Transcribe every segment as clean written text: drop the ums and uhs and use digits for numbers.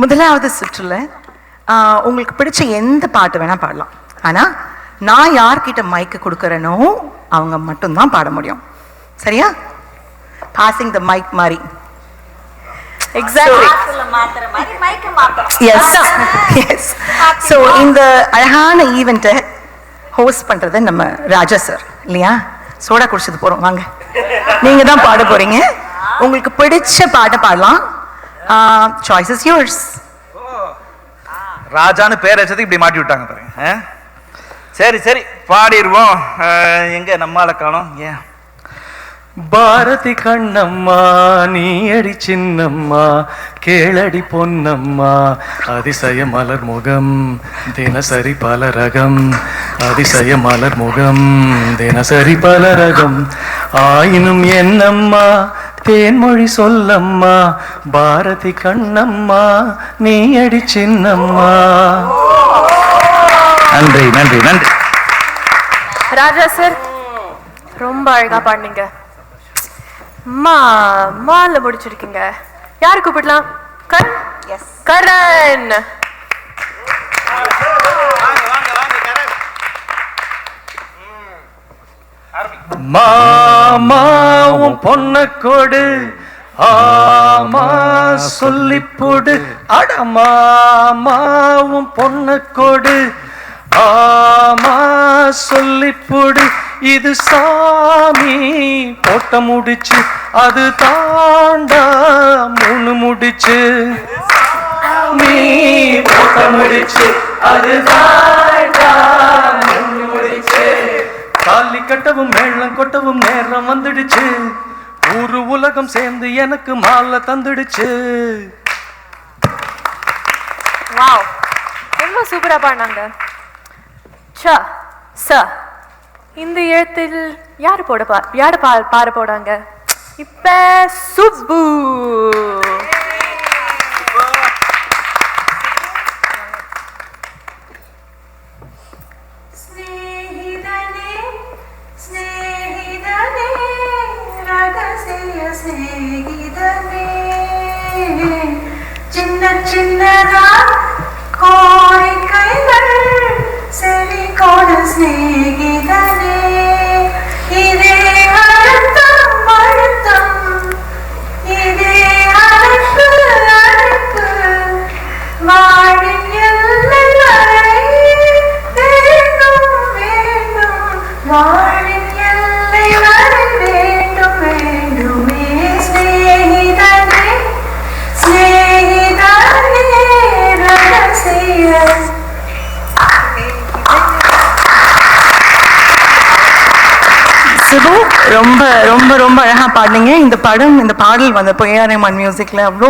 முதலாவது சுற்றுல உங்களுக்கு பிடிச்ச எந்த பாட்டு வேணா பாடலாம். ஆனா நான் யார்கிட்ட மைக்கு கொடுக்கறேனோ அவங்க மட்டும்தான் பாட முடியும். சரியா? பாசிங் த மைக் மாதிரி. Exactly. Yes. Yes. So இந்த அழகான ஈவெண்ட்டை ஹோஸ்ட் பண்றது நம்ம ராஜா சார் இல்லையா? சோடா குடிச்சது போறோம். வாங்க, நீங்க தான் பாட போறீங்க. உங்களுக்கு பிடிச்ச பாட்டை பாடலாம். Choice is yours. ராஜான்னு பேர் வச்சதுக்கு இப்படி மாட்டி விட்டாங்க பாருங்க. சரி சரி பாடிடுவோம். எங்க நம்மால காணோம். ஏன் பாரதி கண்ணம்மா நீ அடி சின்னம்மா கேளடி பொன்னம்மா அதிசய மலர் முகம் தினசரி பல ரகம் அதிசய மலர் முகம் தினசரி பல ரகம் ஆயினும் என்னம்மா தேன்மொழி சொல்லம்மா பாரதி கண்ணம்மா நீ அடி சின்னம்மா. நன்றி நன்றி நன்றி. ராஜா சார் ரொம்ப அழகா பாடுனீங்க. மால முடிச்சிருக்கீங்க. யாரு கூப்பிடலாம்? கரண். மாமாவும் பொண்ண கொடு ஆமா சொல்லி போடு அட மாமாவும் பொண்ண கொடு ஆமா சொல்லி போடு இது சாமி போட்ட முடிச்சு அது தாண்டா மூணு முடிச்சு நீ போட்ட முடிச்சு அது தாண்டா மூணு முடிச்சு தாலி கட்டவும் மேளம் கொட்டவும் நேரம் வந்துடுச்சு ஊரு உலகம் சேர்ந்து எனக்கு மாலை தந்துடுச்சு. வாவ், ரொம்ப சூப்பரா பாடினாங்க. இந்த எழுத்தில் யாரு பாட போடாங்க? இப்ப சுப்பு. சின்ன சின்னதா கோரிக்கைகள் செவி கொடு சிநேகிதனே இதே அழுத்தம் அழுத்தம் இதே அழைப்பு அழைப்பு வாழின் எல்லை வரை வேண்டும் வேண்டும் வாழின் எல்லை வரை வேண்டும் வேண்டுமே சிநேகிதனே சிநேகிதனே ரகசிய. சிபு ரொம்ப ரொம்ப ரொம்ப அழகா பாடுனீங்க. இந்த பாடல் வந்தப்போ ஏஆர் மியூசிக்ல அவ்வளோ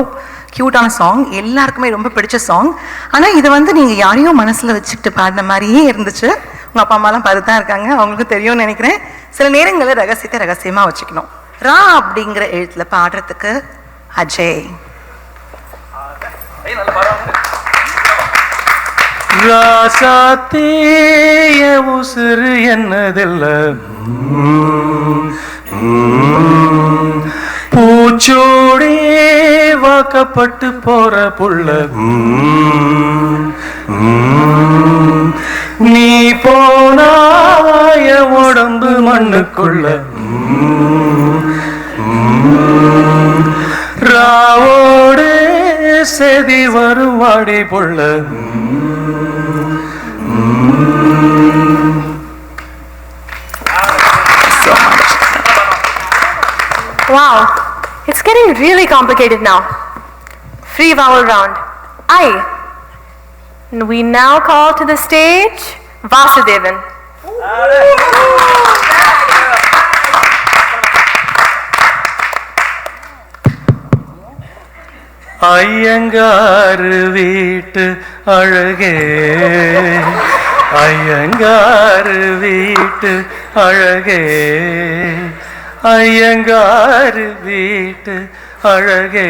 கியூட்டான சாங், எல்லாருக்குமே ரொம்ப பிடிச்ச சாங். ஆனா இது நீங்க யாரையும் மனசுல வச்சுக்கிட்டு பாடின மாதிரியே இருந்துச்சு. உங்க அப்பா அம்மாலாம் பார்த்துதான் இருக்காங்க, அவங்களுக்கும் தெரியும்னு நினைக்கிறேன். சில நேரங்களில் ரகசியத்தை ரகசியமா வச்சுக்கணும். ரா அப்படிங்கிற எழுத்துல பாடுறதுக்கு அஜய். ராசாத்தேய உசுறு என்னதில்ல பூச்சோடே வாக்கப்பட்டு போற புள்ள நீ போனாய உடம்பு மண்ணுக்குள்ள ராவோடு செதி வருவாடி புள்ள. Wow, it's getting really complicated now. Free vowel round. I. And we now call to the stage Vasudevan. Iyengar வீட்டு அழகே ஐயங்காரு வீட்டு அழகே ஐயங்காரு வீட்டு அழகே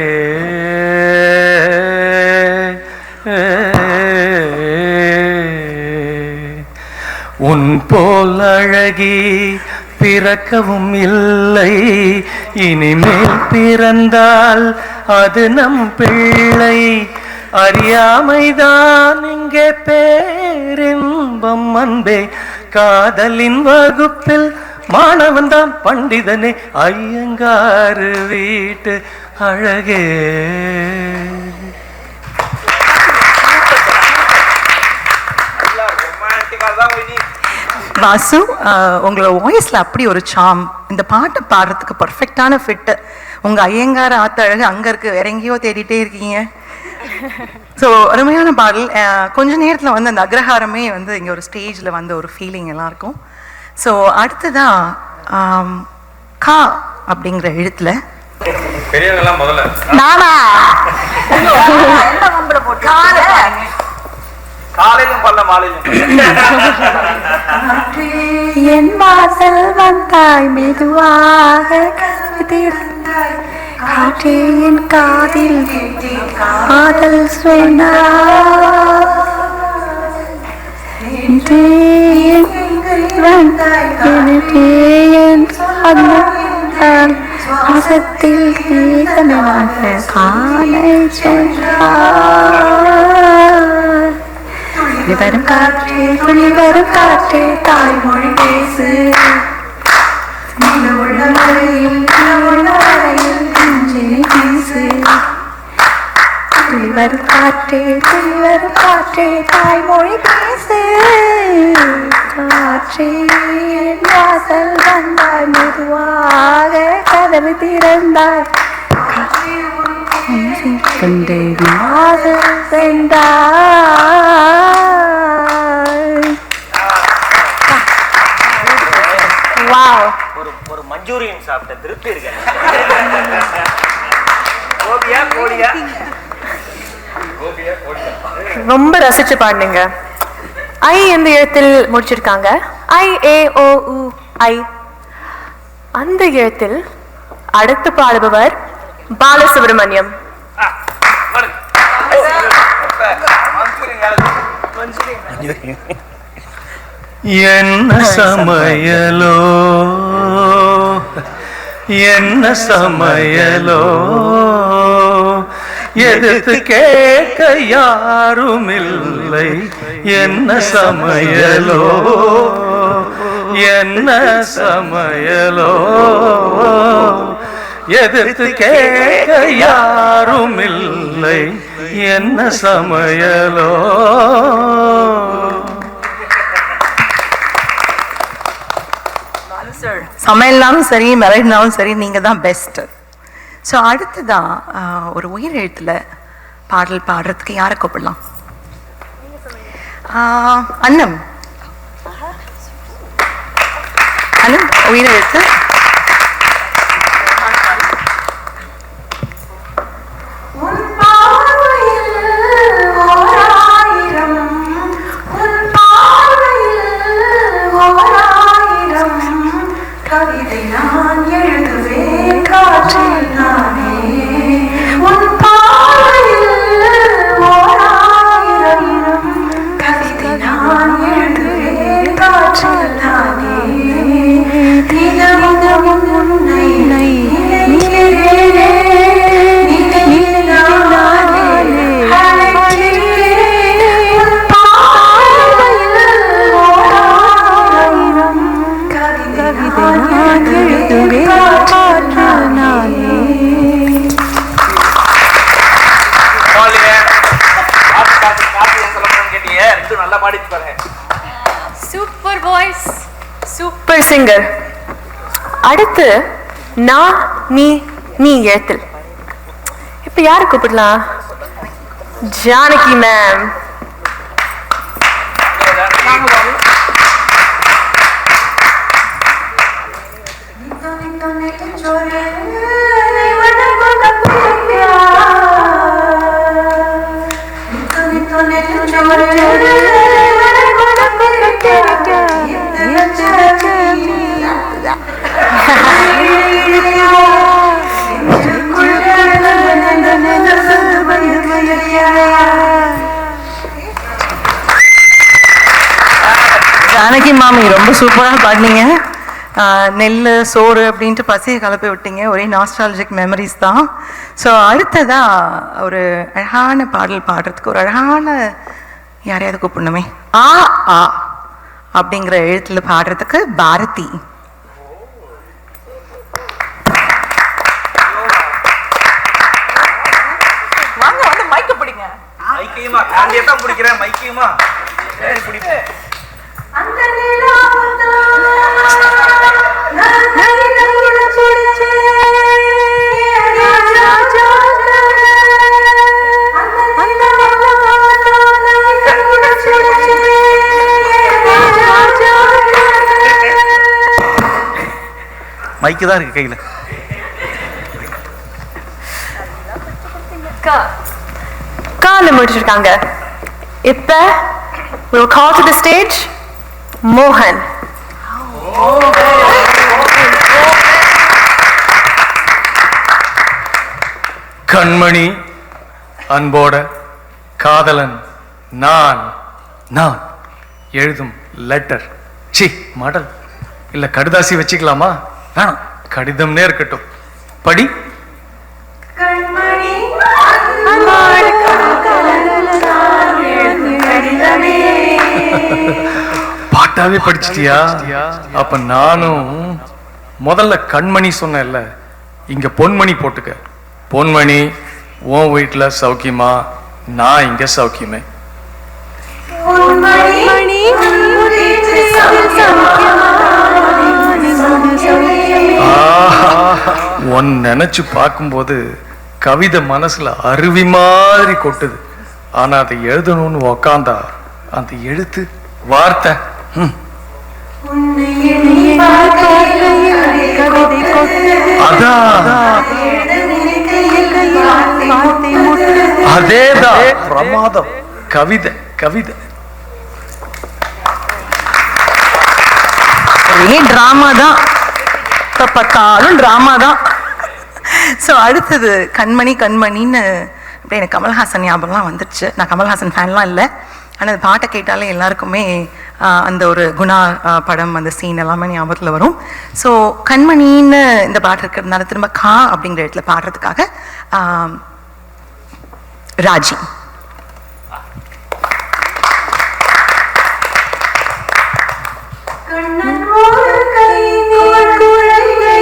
உன் போல் அழகி பிறக்கவும் இல்லை, இனிமேல் பிறந்தால் அது நம் பிள்ளை. அறியாமைதான் இங்கே பேரின்பம் அன்பே காதலின் வகுப்பில் மாணவன் தான் பண்டிதனே ஐயங்காரு வீட்டு அழகே. வாசு, உங்களோட வாய்ஸ்ல அப்படி ஒரு சாம், இந்த பாட்டை பாடுறதுக்கு பர்ஃபெக்டான ஃபிட்டு. உங்க ஐயங்கார ஆத்த அழகு அங்க இருக்கு, வேற எங்கேயோ தேடிட்டே இருக்கீங்க. ஸோ அருமையான பாடல். கொஞ்ச நேரத்தில் வந்து அந்த அக்ரஹாரமே வந்து இங்கே ஒரு ஸ்டேஜில் வந்து ஒரு ஃபீலிங் எல்லாம் இருக்கும். ஸோ அடுத்ததான் கா அப்படிங்கிற எழுத்துல பெரியவங்கெல்லாம் முதல்ல நானா காலையிலும் பல்ல மாலையிலும் என் வாசல் வந்தாய் மெதுவாக கதவு திறந்தாய் காற்றே என் காதில் காதல் சுவாசத்தில் காலை சொன்னார். வரும் காற்றே துளி வரும் காற்றே தாய்மொழி பேசு உள்ளவரையில் பேசு. துளி வரும் காற்றே தாய்மொழி பேசு. காற்றே வாசல் வந்தாய் மெதுவாக கதவு திறந்தாய் கொண்டே வாசல் சென்றாய். வாவ், ஒரு மஞ்சூரியன் சாப்பிட்ட திருப்தி இருக்கு. ரொம்ப ரசிச்சு பாடுனீங்க. ஐ எந்த எழுத்தில் முடிச்சிருக்காங்க? ஐ ஏ ஓ உ ஐ. அந்த எழுத்தில் அடுத்து பாடுபவர் பாலசுப்ரமணியம். என்ன சமையலோ என்ன சமையலோ எதிர்த்து கேட்க யாருமில்லை. என்ன சமையலோ என்ன சமையலோ எதிர்த்து கேட்க யாருமில்லை. என்ன சமையலோ. சமையல்னாலும் சரி, மெலடினாலும் சரி, நீங்க தான் பெஸ்ட். ஸோ அடுத்ததான் ஒரு உயிர் எழுத்துல பாடல் பாடுறதுக்கு யாரை கூப்பிடலாம்? அண்ணம். அண்ணம் உயிர் எழுத்து. கவிதை நான் எழுதுவேன் காற்றில் நானே உன் பார்வையில் ஓராயிரம். கவிதை நான் எழுதுவேன் காற்றில் நானே தினமும் உன்னை சூப்பர் வாய்ஸ், சூப்பர் சிங்கர். அடுத்து நான் நீ எழுத்தில் இப்ப யாரு கூப்பிடலாம்? ஜானகி மேம். ஜானகி மாமி ரொம்ப சூப்பராக பாடினீங்க. நெல் சோறு அப்படின்ட்டு பசியை கலப்பி விட்டீங்க. ஒரே நாஸ்டாலஜிக் மெமரிஸ் தான். ஸோ அடுத்ததாக ஒரு அழகான பாடல் பாடுறதுக்கு ஒரு அழகான யாரையாவது கூப்பிடணுமே. ஆ ஆ அப்படிங்கிற எழுத்துல பாடுறதுக்கு பாரதி. வாங்க வந்து மைக்க பிடிங்க. மைக்கையுமா காண்டியே தான் பிடிக்கிறேன். மைக்கையுமா சரி பிடிப்போம். அந்த நிலாவுதான் நான் கையில பிடிச்சேன். அந்த நிலாவுதான் நான் கையில பிடிச்சேன். மைக்கு தான் இருக்கு கையில. காலை முடிச்சிருக்காங்க. இப்ப we'll call to the stage மோகன். கண்மணி அன்போட காதலன் நான் நான் எழுதும் லெட்டர். சி மாடல் இல்ல கடிதாசி வச்சுக்கலாமா? வேணாம், கடிதம்னே இருக்கட்டும். படி. கண்மணி அன்போடு காதலன் நான் எழுதும் கடிதமே. பாட்டாவே படிச்சிட்டியா? அப்ப நானும் முதல்ல கண்மணி சொன்னேன்ல, இங்க பொன்மணி போட்டுக்க. பொன்மணி உன் வீட்டுல சௌக்கியமா? நான் இங்க சௌக்கியமே. பொன்மணி வீட்டு சௌக்கியமா? உன் நினைச்சு பார்க்கும்போது கவிதை மனசுல அருவி மாதிரி கொட்டுது. ஆனா அதை எழுதணும்னு உக்காந்தா அந்த எழுத்து வார்த்தை உன்னை எண்ணி பார்க்கையில் கவிதை கொட்டுது. அதான் எழுத நினைக்கையில் வார்த்தை முட்டுது. அதேதான் பிரமாதம். கவிதை கவிதை. ஒரே ட்ராமா தான், இப்போ பார்த்தாலும் ட்ராமா தான். ஸோ அடுத்தது கண்மணி கண்மணின்னு அப்படியே எனக்கு கமல்ஹாசன் ஞாபகம்லாம் வந்துடுச்சு. நான் கமல்ஹாசன் ஃபேன்லாம் இல்லை, ஆனால் அந்த பாட்டை கேட்டாலே எல்லாருக்குமே அந்த ஒரு குணா படம் அந்த சீன் எல்லாமே ஞாபகத்தில் வரும். ஸோ கண்மணின்னு இந்த பாட்டு இருக்கிறதுனால திரும்ப கா அப்படிங்கிற இடத்துல பாடுறதுக்காக ராஜி. கண்ணன் ஒரு கை நீர் குழையை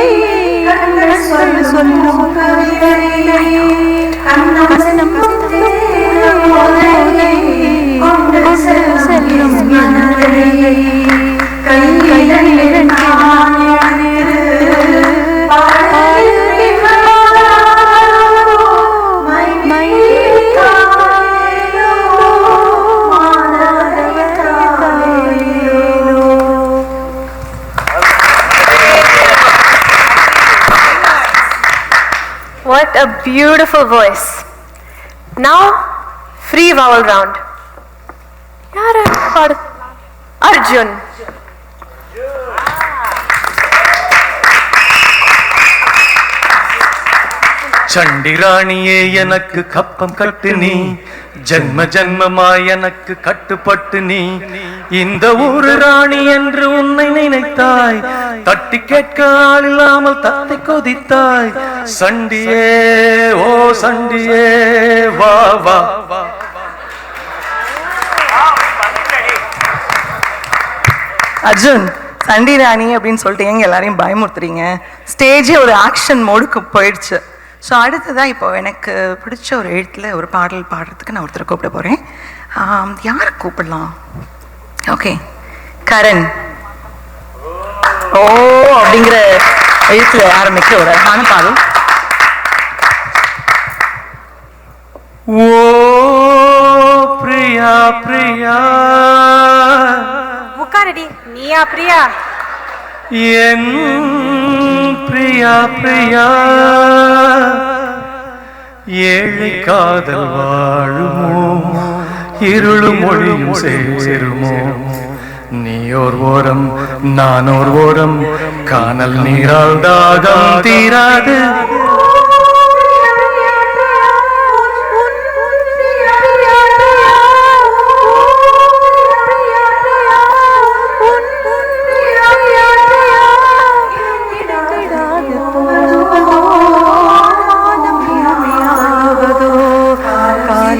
கண்கள் சொல்லும் கவிதை கண்ணம் தேடும் போதை கொண்டு செல்லும் மனதை கையில் நான் எழுது பாடுகிறேன். My காயோ மானதை காயோ. What a beautiful voice. Now, free vowel round. யாரு பாடு? அர்ஜுன். சண்டிராணியே எனக்கு கப்பம் கட்டு நீ, ஜன்ம ஜன்மமாய் எனக்கு கட்டுப்பட்டு நீ. இந்த ஊரு ராணி என்று உன்னை நினைத்தாய், தட்டி கேட்க ஆள் இல்லாமல் தத்தை கொதித்தாய். சண்டியே ஓ சண்டியே வா வா. அர்ஜுன், சண்டி ராணி அப்படின்னு சொல்லிட்டு எங்க எல்லாரையும் பயமுறுத்துறீங்க. ஸ்டேஜே ஒரு ஆக்ஷன் மோடுக்கு போயிடுச்சு. ஸோ அடுத்ததான் இப்போ எனக்கு பிடிச்ச ஒரு எழுத்துல ஒரு பாடல் பாடுறதுக்கு நான் ஒருத்தரை கூப்பிட போகிறேன். யாரை கூப்பிடலாம்? ஓகே, கரண். ஓ அப்படிங்கிற எழுத்துல ஆரம்பிக்கிற ஒரு அழகான பாடல். ஓ பிரியா பிரியா, உட்காரடி. நீயா பிரியா? என் பிரியா பிரியா, ஏழை காதல் வாழுமோ, இருளும் ஒளியும் சேருமோ. நீயோர் ஓரம் நானோர் ஓரம், காணல் நீரால் தாகம் தீராது.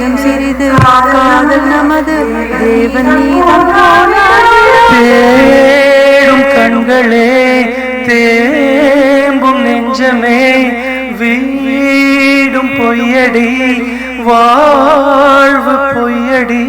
நேரம் சிறிது காதல் நமது தேவன் நீதான் தேடும் கண்களே தேம்பும் நெஞ்சமே வீடும் பொய்யடி வாழ்வு பொய்யடி